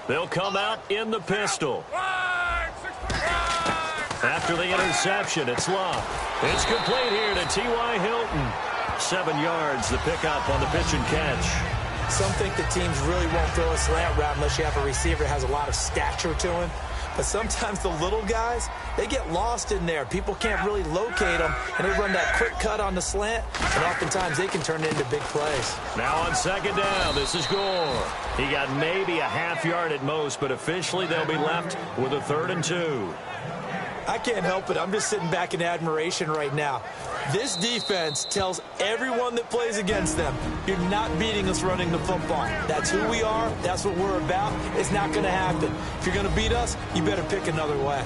They'll come out in the pistol. After the interception, it's Love. It's complete here to T.Y. Hilton. 7 yards, the pickup on the pitch and catch. Some think the teams really won't throw a slant route unless you have a receiver that has a lot of stature to him. But sometimes the little guys, they get lost in there. People can't really locate them, and they run that quick cut on the slant, and oftentimes they can turn it into big plays. Now on second down, this is Gore. He got maybe a half yard at most, but officially they'll be left with a 3rd and 2. I can't help it. I'm just sitting back in admiration right now. This defense tells everyone that plays against them, you're not beating us running the football. That's who we are. That's what we're about. It's not going to happen. If you're going to beat us, you better pick another way.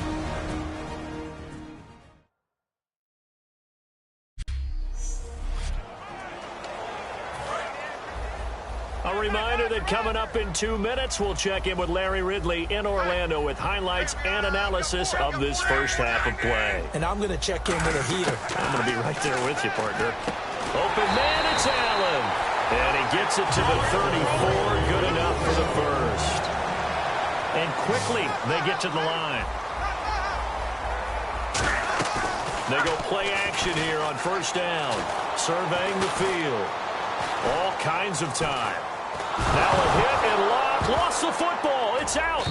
A reminder that coming up in 2 minutes, we'll check in with Larry Ridley in Orlando with highlights and analysis of this first half of play. And I'm going to check in with a heater. I'm going to be right there with you, partner. Open man, it's Allen. And he gets it to the 34. Good enough for the first. And quickly, they get to the line. They go play action here on first down. Surveying the field. All kinds of time. Now a hit and lost the football. It's out.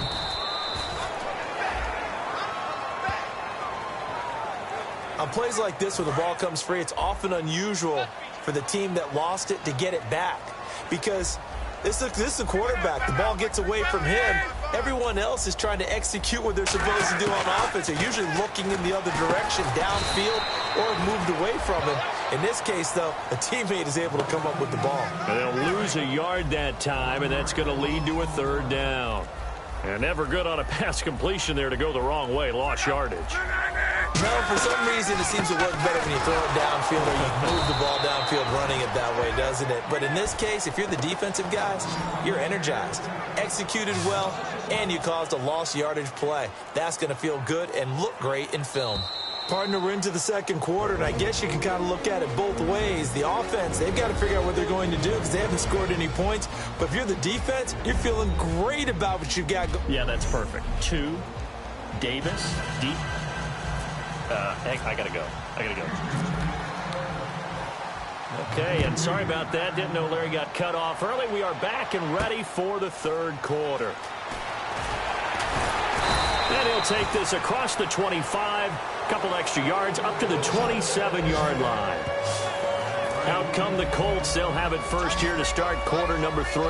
On plays like this where the ball comes free, it's often unusual for the team that lost it to get it back. Because this is the quarterback. The ball gets away from him. Everyone else is trying to execute what they're supposed to do on offense. They're usually looking in the other direction, downfield, or moved away from him. In this case, though, a teammate is able to come up with the ball. And they'll lose a yard that time, and that's going to lead to a 3rd down. And never good on a pass completion there to go the wrong way. Lost yardage. No, for some reason, it seems to work better when you throw it downfield or you move the ball downfield running it that way, doesn't it? But in this case, if you're the defensive guys, you're energized, executed well, and you caused a lost yardage play. That's going to feel good and look great in film. Partner, we're into the second quarter, and I guess you can kind of look at it both ways. The offense, they've got to figure out what they're going to do because they haven't scored any points. But if you're the defense, you're feeling great about what you've got. Yeah, that's perfect. 2, Davis, deep. I got to go. Okay, and sorry about that. Didn't know Larry got cut off early. We are back and ready for the 3rd quarter. And he'll take this across the 25, couple extra yards, up to the 27-yard line. Out come the Colts. They'll have it first here to start quarter number 3.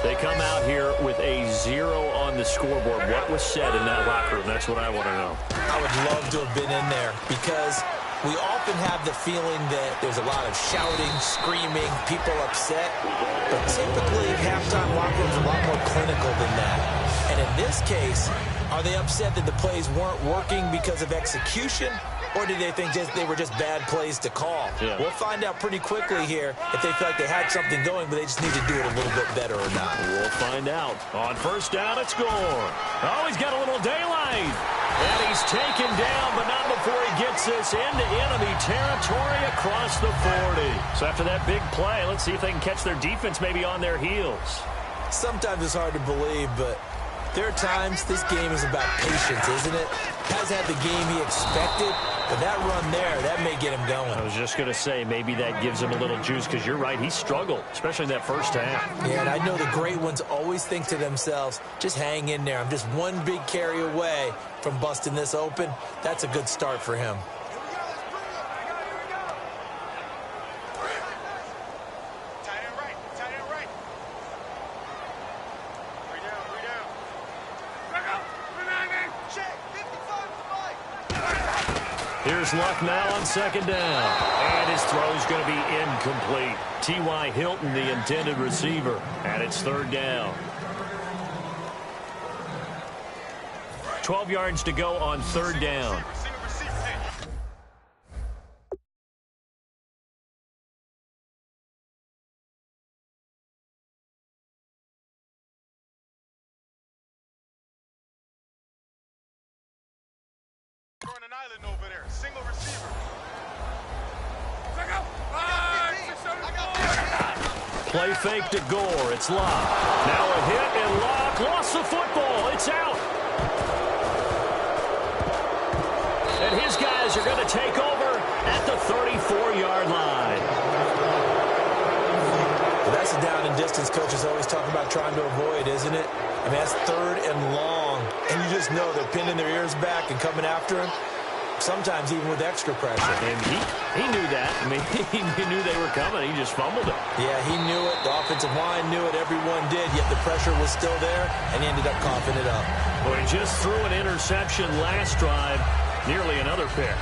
They come out here with a 0 on the scoreboard. What was said in that locker room? That's what I want to know. I would love to have been in there because we often have the feeling that there's a lot of shouting, screaming, people upset. But typically, halftime locker rooms are a lot more clinical than that. And in this case, are they upset that the plays weren't working because of execution? Or do they think they were just bad plays to call? Yeah. We'll find out pretty quickly here if they feel like they had something going, but they just need to do it a little bit better or not. We'll find out. On first down, it's Gore. Oh, he's got a little daylight. And he's taken down, but not before he gets this into enemy territory across the 40. So after that big play, let's see if they can catch their defense maybe on their heels. Sometimes it's hard to believe, but there are times this game is about patience, isn't it? Has had the game he expected, but that run there, that may get him going. I was just going to say, maybe that gives him a little juice, because you're right, he struggled, especially in that first half. Yeah, and I know the great ones always think to themselves, just hang in there. I'm just one big carry away from busting this open. That's a good start for him. Here's Luck now on second down. And his throw's going to be incomplete. T.Y. Hilton, the intended receiver. And it's 3rd down. 12 yards to go on 3rd down. An island over there, single receiver. Play fake to Gore. It's Locke. Now a hit, and Locke lost the football. It's out. And his guys are going to take over at the 34-yard line. Well, that's a down and distance coaches always talk about trying to avoid, isn't it? I mean, that's 3rd and long. And you just know they're pinning their ears back and coming after him. Sometimes even with extra pressure. And he knew that. I mean, he knew they were coming. He just fumbled it. Yeah, he knew it. The offensive line knew it. Everyone did. Yet the pressure was still there, and he ended up coughing it up. Well, he just threw an interception last drive. Nearly another pick.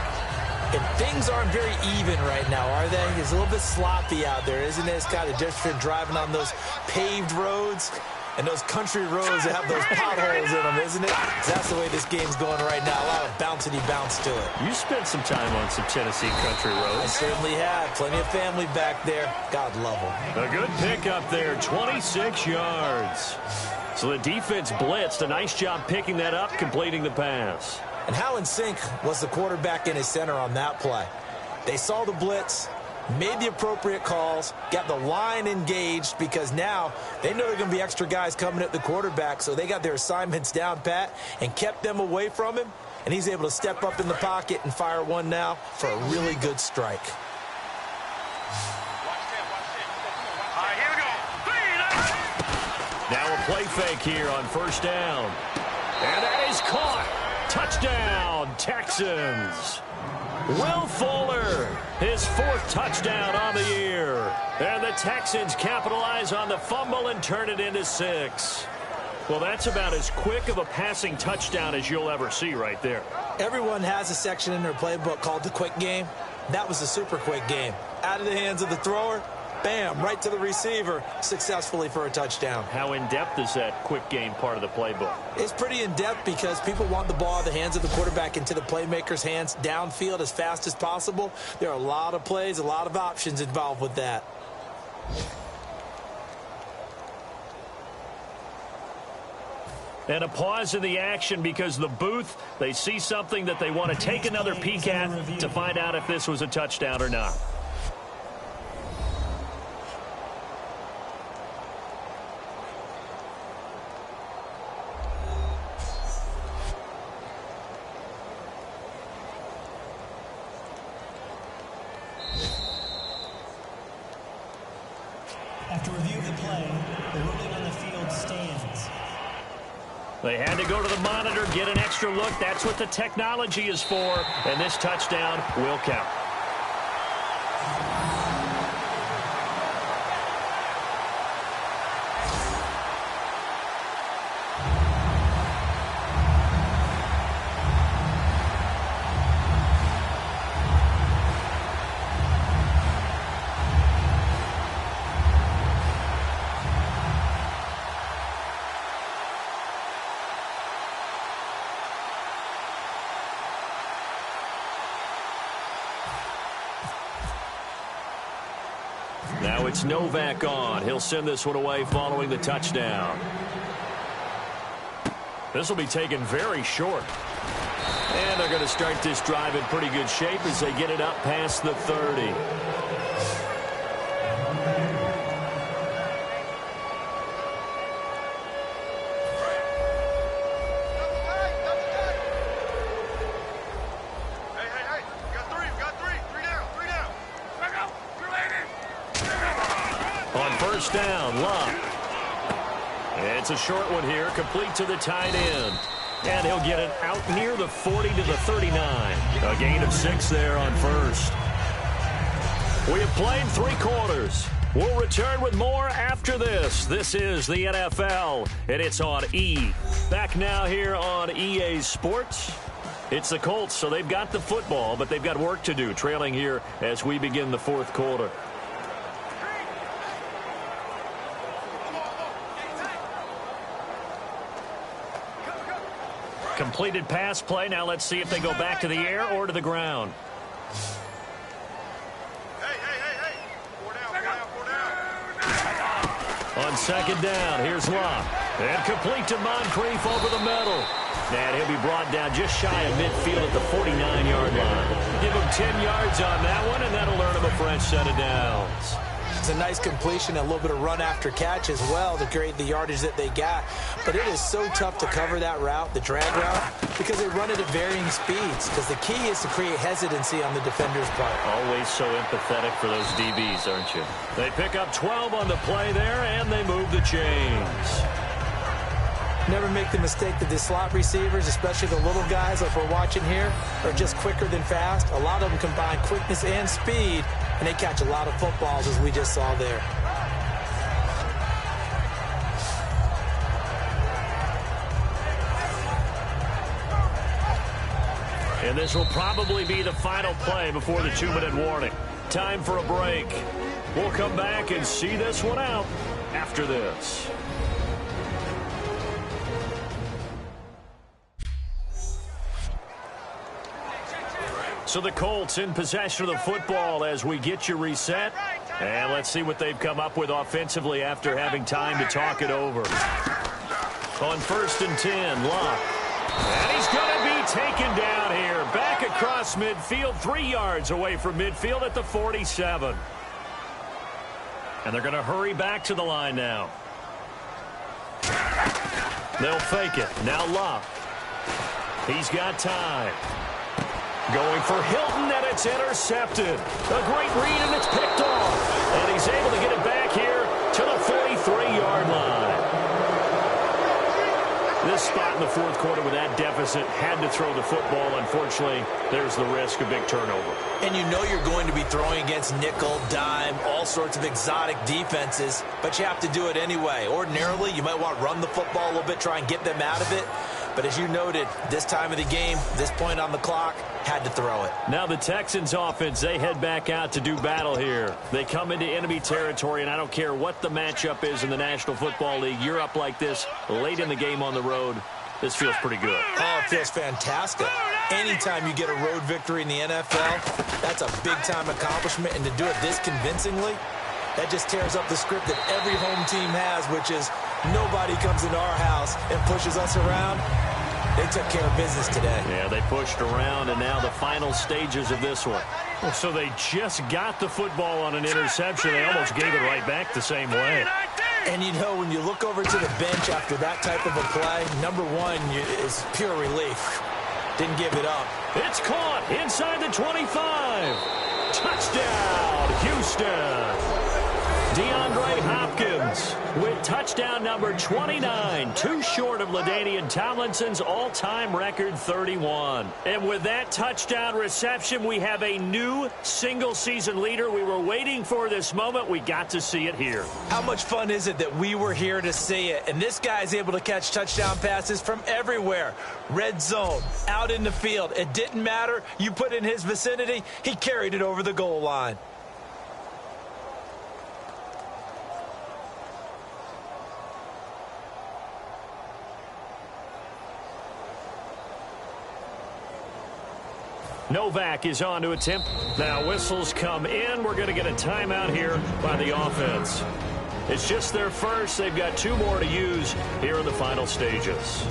And things aren't very even right now, are they? It's a little bit sloppy out there, isn't it? It's kind of just for driving on those paved roads. And those country roads that have those potholes in them, isn't it? That's the way this game's going right now. A lot of bouncy bounce to it. You spent some time on some Tennessee country roads. I certainly have. Plenty of family back there. God love them. A good pick up there, 26 yards. So the defense blitzed. A nice job picking that up, completing the pass. And how in sync was the quarterback and his center on that play? They saw the blitz, made the appropriate calls, got the line engaged because now they know there are going to be extra guys coming at the quarterback, so they got their assignments down pat and kept them away from him, and he's able to step up in the pocket and fire one now for a really good strike. Now a play fake here on 1st down. And that is caught. Touchdown, Texans. Will Fuller, his 4th touchdown on the year. And the Texans capitalize on the fumble and turn it into 6. Well, that's about as quick of a passing touchdown as you'll ever see right there. Everyone has a section in their playbook called the quick game. That was a super quick game. Out of the hands of the thrower, bam, right to the receiver, successfully for a touchdown. How in-depth is that quick game part of the playbook? It's pretty in-depth because people want the ball out of the hands of the quarterback into the playmaker's hands downfield as fast as possible. There are a lot of plays, a lot of options involved with that. And a pause in the action because the booth, they see something that they want to take another peek at to find out if this was a touchdown or not. After review of the play, the ruling on the field stands. They had to go to the monitor, get an extra look. That's what the technology is for. And this touchdown will count. Now it's Novak on. He'll send this one away following the touchdown. This will be taken very short. And they're going to start this drive in pretty good shape as they get it up past the 30. Down, Locke. It's a short one here, complete to the tight end. And he'll get it out near the 40 to the 39. A gain of 6 there on 1st. We have played 3 quarters. We'll return with more after this. This is the NFL, and it's on E. Back now here on EA Sports. It's the Colts, so they've got the football, but they've got work to do, trailing here as we begin the 4th quarter. Completed pass play. Now let's see if they go back to the air or to the ground. Hey. 4 down. On 2nd down, here's Locke. And complete to Moncrief over the middle. And he'll be brought down just shy of midfield at the 49-yard line. Give him 10 yards on that one, and that'll earn him a fresh set of downs. was a nice completion, a little bit of run after catch as well to create the yardage that they got. But it is so tough to cover that route, the drag route, because they run it at varying speeds. Because the key is to create hesitancy on the defender's part. Always so empathetic for those DBs, aren't you? They pick up 12 on the play there, and they move the chains. Never make the mistake that the slot receivers, especially the little guys like we're watching here, are just quicker than fast. A lot of them combine quickness and speed, and they catch a lot of footballs, as we just saw there. And this will probably be the final play before the 2-minute warning. Time for a break. We'll come back and see this one out after this. So the Colts in possession of the football as we get you reset. And let's see what they've come up with offensively after having time to talk it over. On 1st and 10, Locke. And he's going to be taken down here. Back across midfield, 3 yards away from midfield at the 47. And they're going to hurry back to the line now. They'll fake it. Now Locke. He's got time. Going for Hilton, and it's intercepted. A great read, and it's picked off. And he's able to get it back here to the 43-yard line. This spot in the 4th quarter with that deficit had to throw the football. Unfortunately, there's the risk of big turnover. And you know you're going to be throwing against nickel, dime, all sorts of exotic defenses, but you have to do it anyway. Ordinarily, you might want to run the football a little bit, try and get them out of it. But as you noted, this time of the game, this point on the clock, had to throw it. Now the Texans offense, they head back out to do battle here. They come into enemy territory, and I don't care what the matchup is in the National Football League. You're up like this late in the game on the road. This feels pretty good. Oh, it feels fantastic. Anytime you get a road victory in the NFL, that's a big-time accomplishment. And to do it this convincingly, that just tears up the script that every home team has, which is nobody comes into our house and pushes us around. They took care of business today. Yeah, they pushed around, and now the final stages of this one. So they just got the football on an interception. They almost gave it right back the same way. And, you know, when you look over to the bench after that type of a play, number one is pure relief. Didn't give it up. It's caught inside the 25. Touchdown, Houston. DeAndre Hopkins with touchdown number 29, too short of LaDainian Tomlinson's all-time record 31. And with that touchdown reception, we have a new single-season leader. We were waiting for this moment. We got to see it here. How much fun is it that we were here to see it? And this guy's able to catch touchdown passes from everywhere. Red zone, out in the field. It didn't matter. You put in his vicinity, he carried it over the goal line. Novak is on to attempt. Now whistles come in. We're going to get a timeout here by the offense. It's just their first. They've got 2 more to use here in the final stages.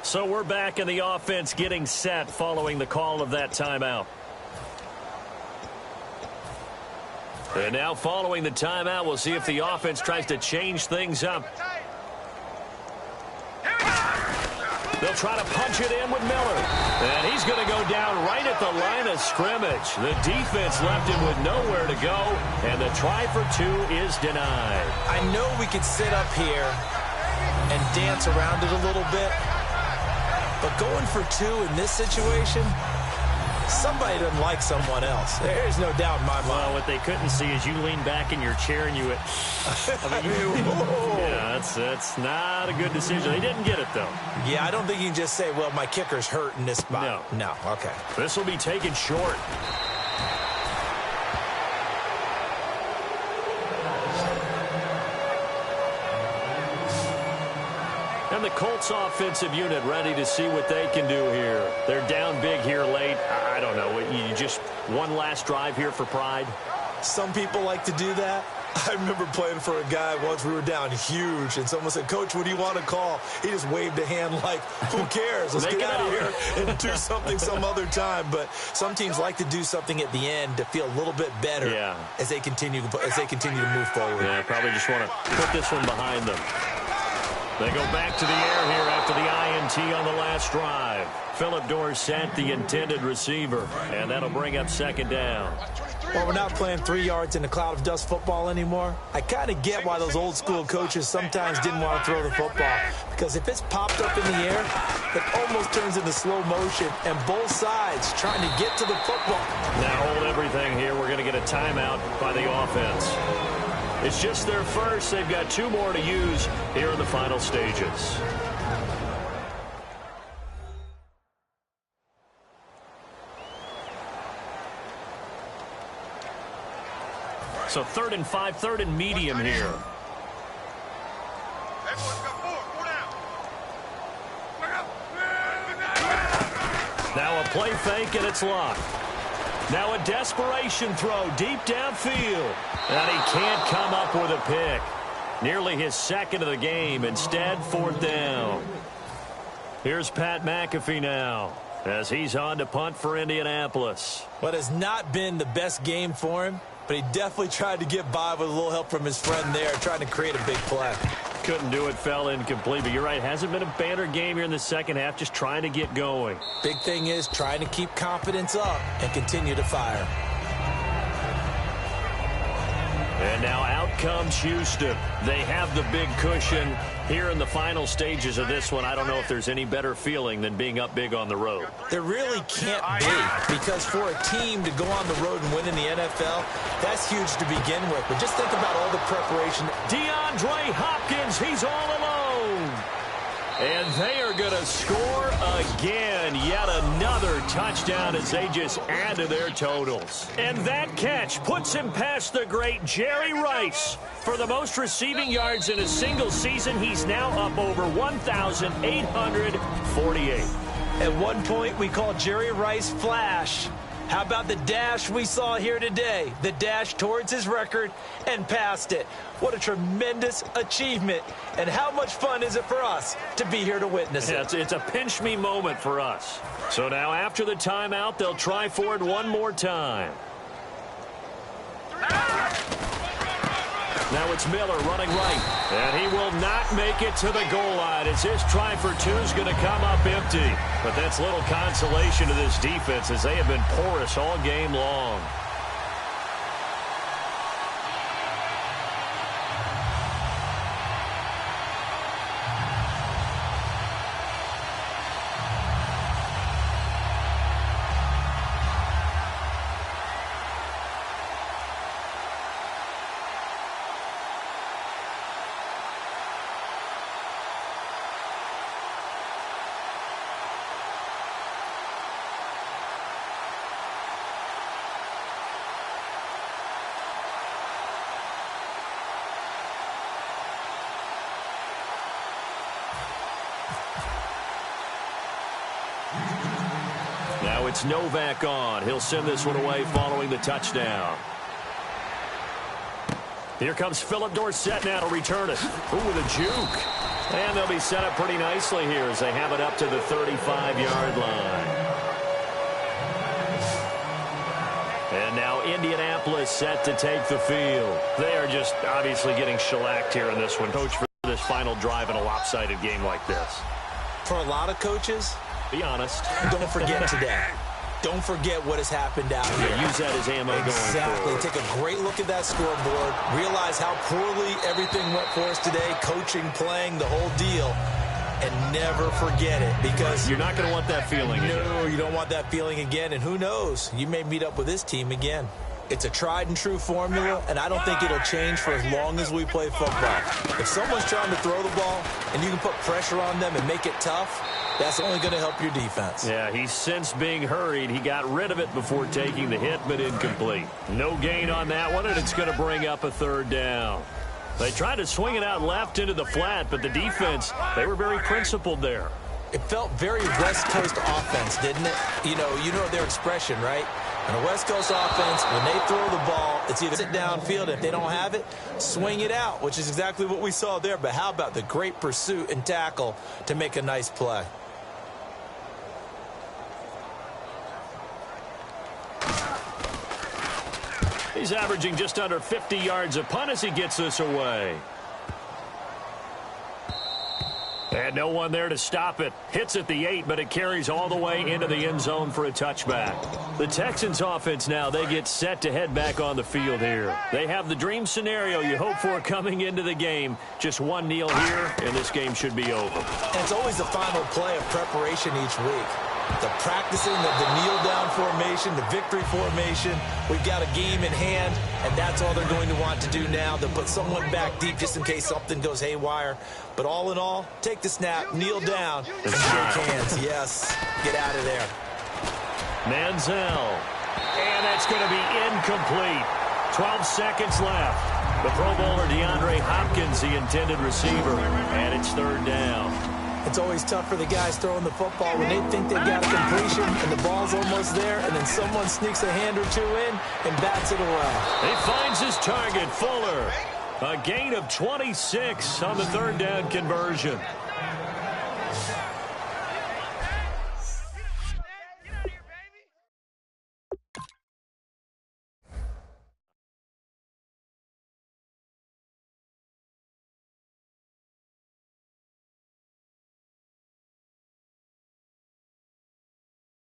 So we're back in the offense getting set following the call of that timeout. And now following the timeout, we'll see if the offense tries to change things up. They'll try to punch it in with Miller. And he's going to go down right at the line of scrimmage. The defense left him with nowhere to go. And the try for 2 is denied. I know we could sit up here and dance around it a little bit. But going for 2 in this situation, somebody doesn't like someone else. There's no doubt in my mind. Well, what they couldn't see is you lean back in your chair and you went, yeah, that's not a good decision. They didn't get it, though. Yeah, I don't think you can just say, well, my kicker's hurt in this spot. No, okay. This will be taken short. And the Colts offensive unit ready to see what they can do here. They're down big here late. I don't know. You just one last drive here for pride. Some people like to do that. I remember playing for a guy once. We were down huge, and someone said, "Coach, what do you want to call?" He just waved a hand like, "Who cares? Let's get out of here and do something some other time." But some teams like to do something at the end to feel a little bit better as they continue to move forward. Yeah, probably just want to put this one behind them. They go back to the air here after the INT on the last drive. Philip Dorsett, the intended receiver, and that'll bring up second down. Well, we're not playing 3 yards in a cloud of dust football anymore. I kind of get why those old school coaches sometimes didn't want to throw the football, because if it's popped up in the air, it almost turns into slow motion, and both sides trying to get to the football. Now hold everything here. We're going to get a timeout by the offense. It's just their first. They've got 2 more to use here in the final stages. So 3rd and 5, 3rd and medium here. Now a play fake, and it's locked. Now a desperation throw deep downfield. And he can't come up with a pick. Nearly his second of the game. Instead, 4th down. Here's Pat McAfee now, as he's on to punt for Indianapolis. What has not been the best game for him, but he definitely tried to get by with a little help from his friend there, trying to create a big play. Couldn't do it, fell incomplete, but you're right, hasn't been a banner game here in the second half, just trying to get going. Big thing is trying to keep confidence up and continue to fire. And now out comes Houston. They have the big cushion here in the final stages of this one. I don't know if there's any better feeling than being up big on the road. There really can't be, because for a team to go on the road and win in the NFL, that's huge to begin with. But just think about all the preparation. DeAndre Hopkins, he's all alone. And they are going to score again. Yet another touchdown as they just add to their totals. And that catch puts him past the great Jerry Rice. For the most receiving yards in a single season, he's now up over 1,848. At one point, we called Jerry Rice Flash. How about the dash we saw here today? The dash towards his record and past it. What a tremendous achievement. And how much fun is it for us to be here to witness it? It's a pinch me moment for us. So now after the timeout, they'll try for it one more time. Now it's Miller running right. And he will not make it to the goal line as his try for 2 is going to come up empty. But that's little consolation to this defense as they have been porous all game long. Now it's Novak on. He'll send this one away following the touchdown. Here comes Philip Dorsett now to return it. Ooh, with a juke. And they'll be set up pretty nicely here as they have it up to the 35-yard line. And now Indianapolis set to take the field. They are just obviously getting shellacked here in this one. Coach, for this final drive in a lopsided game like this. For a lot of coaches, be honest. Don't forget today. Don't forget what has happened out here. Use that as ammo going forward. Exactly. Take a great look at that scoreboard. Realize how poorly everything went for us today. Coaching, playing, the whole deal. And never forget it, because you're not going to want that feeling again. No, you don't want that feeling again. And who knows? You may meet up with this team again. It's a tried and true formula, and I don't think it'll change for as long as we play football. If someone's trying to throw the ball and you can put pressure on them and make it tough, that's only going to help your defense. Yeah, he's since being hurried. He got rid of it before taking the hit, but incomplete. No gain on that one, and it's going to bring up a 3rd down. They tried to swing it out left into the flat, but the defense, they were very principled there. It felt very West Coast offense, didn't it? You know their expression, right? And a West Coast offense, when they throw the ball, it's either sit downfield. If they don't have it, swing it out, which is exactly what we saw there. But how about the great pursuit and tackle to make a nice play? He's averaging just under 50 yards a punt as he gets this away. And no one there to stop it. Hits at the 8, but it carries all the way into the end zone for a touchback. The Texans offense now, they get set to head back on the field here. They have the dream scenario you hope for coming into the game. Just one kneel here, and this game should be over. And it's always the final play of preparation each week. The practicing of the kneel-down formation, the victory formation. We've got a game in hand, and that's all they're going to want to do now. They'll put someone back deep just in case something goes haywire. But all in all, take the snap, kneel down, and shake hands. Yes, get out of there. Manziel. And that's going to be incomplete. 12 seconds left. The Pro Bowler DeAndre Hopkins, the intended receiver, and it's third down. It's always tough for the guys throwing the football when they think they've got a completion and the ball's almost there, and then someone sneaks a hand or two in and bats it away. He finds his target, Fuller. A gain of 26 on the third down conversion.